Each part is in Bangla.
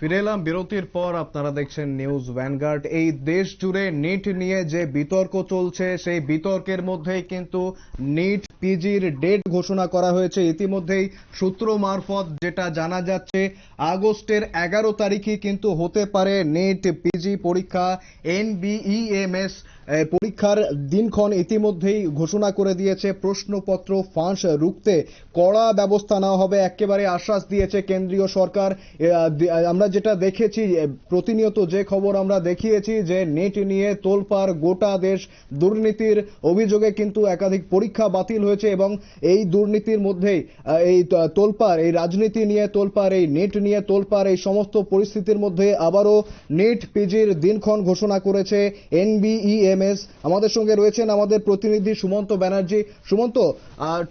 ফিরে এলাম বিরতির পর। আপনারা দেখছেন নিউজ ভ্যানগার্ড। এই দেশ জুড়ে নিট নিয়ে যে বিতর্ক চলছে, সেই বিতর্কের মধ্যেই কিন্তু নিট পিজির ডেট ঘোষণা করা হয়েছে ইতিমধ্যেই। সূত্র মারফত যেটা জানা যাচ্ছে, আগস্টের 11 তারিখে কিন্তু হতে পারে নিট পিজি পরীক্ষা। এনবিইএমএস পরীক্ষার দিনক্ষণ ইতিমধ্যেই ঘোষণা করে দিয়েছে। প্রশ্নপত্র ফাঁস রুখতে কড়া ব্যবস্থা নেওয়া হবে একেবারে আশ্বাস দিয়েছে কেন্দ্রীয় সরকার। আমরা যেটা দেখেছি, প্রতিনিয়ত যে খবর আমরা দেখিয়েছি, যে নেট নিয়ে তোলপাড় গোটা দেশ। দুর্নীতির অভিযোগে কিন্তু একাধিক পরীক্ষা বাতিল হয়েছে এবং এই দুর্নীতির মধ্যেই এই তোলপাড়, এই রাজনীতি নিয়ে তোলপাড়, এই নেট নিয়ে তোলপাড়, এই সমস্ত পরিস্থিতির মধ্যে আবারও নেট পিজির দিনক্ষণ ঘোষণা করেছে এনবিইএমএস। আমাদের সঙ্গে রয়েছেন আমাদের প্রতিনিধি সুমন্ত ব্যানার্জি। সুমন্ত,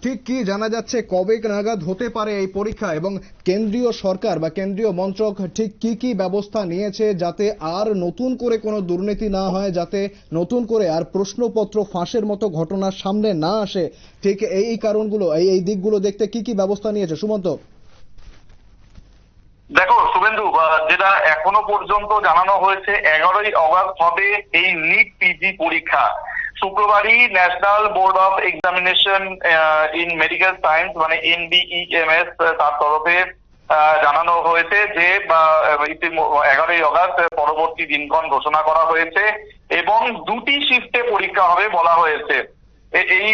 ঠিক কি জানা যাচ্ছে, কবে নাগাদ হতে পারে এই পরীক্ষা এবং কেন্দ্রীয় সরকার বা কেন্দ্রীয় মন্ত্রক ঠিক কি কি ব্যবস্থা নিয়েছে যাতে আর নতুন করে কোনো দুর্নীতি না হয়, যাতে নতুন করে আর প্রশ্নপত্র ফাঁসের মতো ঘটনা সামনে না আসে? ঠিক এই কারণগুলো, এই দিকগুলো দেখতে কি কি ব্যবস্থা নিয়েছে সুমন্ত? দেখো শুভেন্দু, যেটা এখনো পর্যন্ত জানানো হয়েছে 11ই অগাস্ট হবে এই নিট পিজি পরীক্ষা। শুক্রবারই national board of examination in medical science মানে এনবিইএমএস তার তরফে জানানো হয়েছে যে 11ই অগাস্ট পরবর্তী দিনক্ষণ ঘোষণা করা হয়েছে এবং দুটি শিফটে পরীক্ষা হবে বলা হয়েছে। এই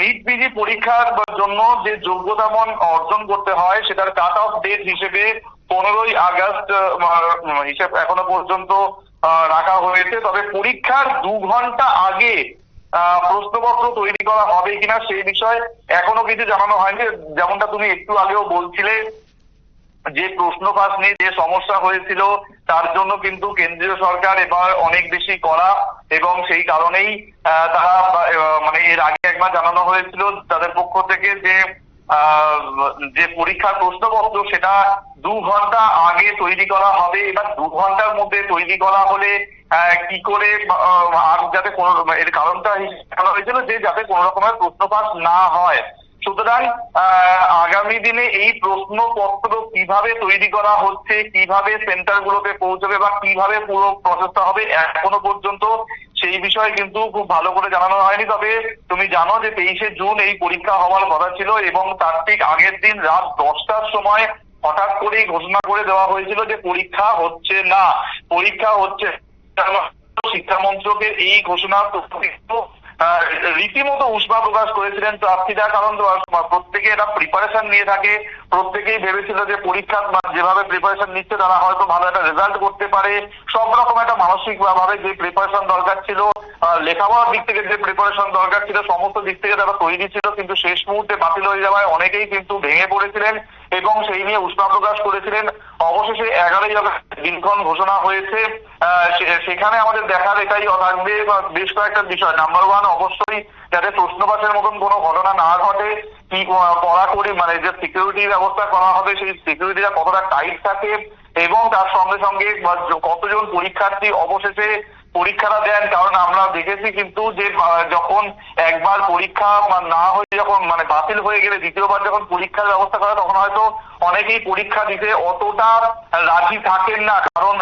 নিট পিজি পরীক্ষার জন্য যে যোগ্যতা মান অর্জন করতে হয় সেটার কাট অফ ডেট হিসেবে 15ই আগস্ট হিসেব এখনো পর্যন্ত রাখা হয়েছে। তবে পরীক্ষার 2 ঘন্টা আগে প্রশ্নপত্র তৈরি করা হবে কিনা সেই বিষয়ে এখনো কিছু জানানো হয়নি। যেমনটা তুমি একটু আগেও বলছিলে, যে প্রশ্ন ফাঁস নিয়ে যে সমস্যা হয়েছিল তার জন্য কিন্তু কেন্দ্রীয় সরকার এবার অনেক বেশি কড়া এবং সেই কারণেই তারা মানে এর আগে একবার জানানো হয়েছিল তাদের পক্ষ থেকে যে পরীক্ষার প্রশ্নপত্র সেটা 2 ঘন্টা আগে তৈরি করা হবে। এবার 2 ঘন্টার মধ্যে তৈরি করা হলে কি করে আর যাতে কোনো এর কারণটা জানা হয়েছিল যে যাতে কোনো রকমের প্রশ্ন ফাঁস না হয়। সুতরাং আগামী দিনে এই প্রশ্নপত্র কিভাবে তৈরি করা হচ্ছে, কিভাবে সেন্টারগুলোতে পৌঁছবে বা কিভাবে পুরো প্রসেসটা হবে এখনো পর্যন্ত সেই বিষয়ে কিন্তু খুব ভালো করে জানানো হয়নি। তবে তুমি জানো যে 23শে জুন এই পরীক্ষা হওয়ার কথা ছিল এবং তার ঠিক আগের দিন রাত 10টার সময় হঠাৎ করেই ঘোষণা করে দেওয়া হয়েছিল যে পরীক্ষা হচ্ছে না, পরীক্ষা হচ্ছে। শিক্ষা মন্ত্রকের এই ঘোষণা রীতিমতো উষ্মা প্রকাশ করেছিলেন প্রার্থীরা, কারণ প্রত্যেকে এটা প্রিপারেশন নিয়ে থাকে। প্রত্যেকেই ভেবেছিল যে পরীক্ষা যেভাবে প্রিপারেশন নিচ্ছে তারা হয়তো ভালো একটা রেজাল্ট করতে পারে। সব রকম একটা মানসিক ভাবে যে প্রিপারেশন দরকার ছিল, লেখাপড়ার দিক থেকে যে প্রিপারেশন দরকার ছিল, সমস্ত দিক থেকে তারা তৈরি ছিল। কিন্তু শেষ মুহূর্তে বাতিল হয়ে যাওয়ায় অনেকেই কিন্তু ভেঙে পড়েছিলেন এবং সেই নিয়ে উষ্মা প্রকাশ করেছিলেন। অবশেষে 11ই আগস্ট দিনক্ষণ ঘোষণা হয়েছে। সেখানে আমাদের দেখার এটাই থাকবে বেশ কয়েকটা বিষয়। নাম্বার 1, অবশ্যই যাতে প্রশ্নপাতের মতন কোনো ঘটনা না ঘটে, কি কড়াকড়ি মানে যে সিকিউরিটি ব্যবস্থা করা হবে সেই সিকিউরিটিটা কতটা টাইট থাকে এবং তার সঙ্গে সঙ্গে কতজন পরীক্ষার্থী অবশেষে পরীক্ষাটা দেন। কারণ আমরা দেখেছি কিন্তু যে যখন একবার পরীক্ষা না হয়ে যখন মানে বাতিল হয়ে গেলে দ্বিতীয়বার যখন পরীক্ষার ব্যবস্থা করা তখন হয়তো অনেকেই পরীক্ষা দিতে অতটা রাজি থাকেন না। কারণ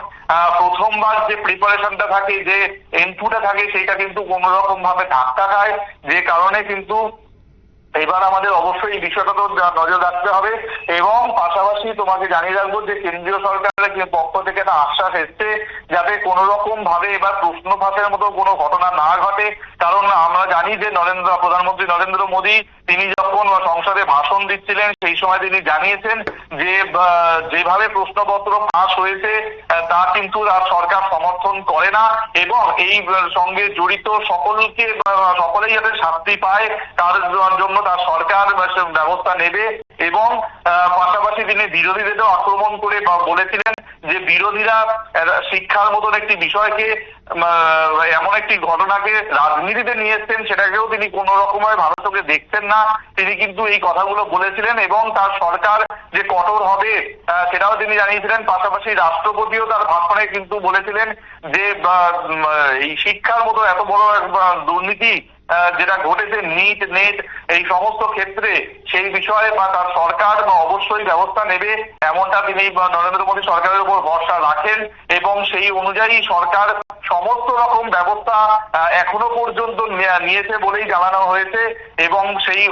প্রথমবার যে প্রিপারেশনটা থাকে, যে ইনপুটটা থাকে সেটা কিন্তু কোন রকম ভাবে ধাক্কা খায়, যে কারণে কিন্তু এবার আমাদের অবশ্যই এই বিষয়টা তো নজর রাখতে হবে। এবং পাশাপাশি তোমাকে জানিয়ে রাখবো যে কেন্দ্রীয় সরকারের পক্ষ থেকে একটা আশ্বাস এসছে যাতে কোনো রকম ভাবে এবার প্রশ্ন ফাঁসের মতো কোনো ঘটনা না ঘটে। কারণ আমরা জানি যে প্রধানমন্ত্রী নরেন্দ্র মোদী তিনি যখন সংসদে ভাষণ দিচ্ছিলেন সেই সময় তিনি জানিয়েছেন যে যেভাবে প্রশ্নপত্র ফাঁস হয়েছে তা কিন্তু সরকার সমর্থন করে না এবং এই সঙ্গে জড়িত সকলেই যাতে শাস্তি পায় তার জন্য তার সরকার ব্যবস্থা নেবে। এবং পাশাপাশি তিনি বিরোধীদেরও আক্রমণ করে বলেছিলেন যে বিরোধীরা শিক্ষার মতন একটি বিষয়কে এমন একটি ঘটনাকে রাজনীতিতে নিয়ে এসছেন সেটাকেও তিনি কোনো রকমের ভালো চোখে দেখছেন না। তিনি কিন্তু এই কথাগুলো বলেছিলেন এবং তার সরকার যে কঠোর হবে সেটাও তিনি জানিয়েছিলেন। পাশাপাশি রাষ্ট্রপতিও তার ভাষণে কিন্তু বলেছিলেন যে এই শিক্ষার মতো এত বড় দুর্নীতি যেটা ঘটেছে নিট নেট এই সমস্ত ক্ষেত্রে সেই বিষয়ে বা তার সরকার অবশ্যই ব্যবস্থা নেবে, এমনটা তিনি নরেন্দ্র মোদী সরকারের উপর ভরসা সেই অনুযায়ী সরকার সমস্ত রকম ব্যবস্থা এখনো পর্যন্ত নিয়েছে বলেই জানানো হয়েছে এবং সেই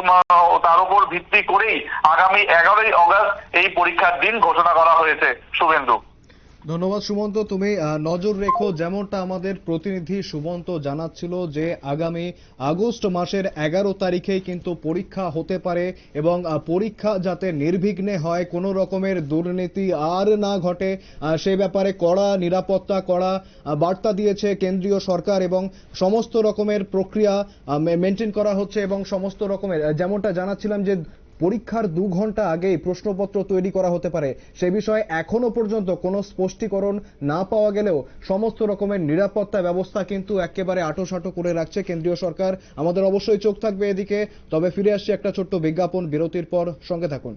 তার উপর ভিত্তি করেই আগামী 11ই অগস্ট এই পরীক্ষার দিন ঘোষণা করা হয়েছে। শুভেন্দু, ধন্যবাদ সুমন্ত, তুমি নজর রেখো। যেমনটা আমাদের প্রতিনিধি সুমন্ত জানাচ্ছিল যে আগামী আগস্ট মাসের 11 তারিখে কিন্তু পরীক্ষা হতে পারে এবং পরীক্ষা যাতে নির্বিঘ্নে হয়, কোনো রকমের দুর্নীতি আর না ঘটে সে ব্যাপারে কড়া নিরাপত্তা, কড়া বার্তা দিয়েছে কেন্দ্রীয় সরকার এবং সমস্ত রকমের প্রক্রিয়া মেনটেন করা হচ্ছে এবং সমস্ত রকমের যেমনটা জানাচ্ছিলাম যে পরীক্ষার 2 ঘন্টা আগেই প্রশ্নপত্র তৈরি করা হতে পারে, সে বিষয়ে এখনো পর্যন্ত কোনো স্পষ্টীকরণ না পাওয়া গেলেও সমস্ত রকমের নিরাপত্তা ব্যবস্থা কিন্তু একেবারে আঁটোসাঁটো করে রাখছে কেন্দ্রীয় সরকার। আমাদের অবশ্যই চোখ থাকবে এদিকে। তবে ফিরে আসছি একটা ছোট্ট বিজ্ঞাপন বিরতির পর, সঙ্গে থাকুন।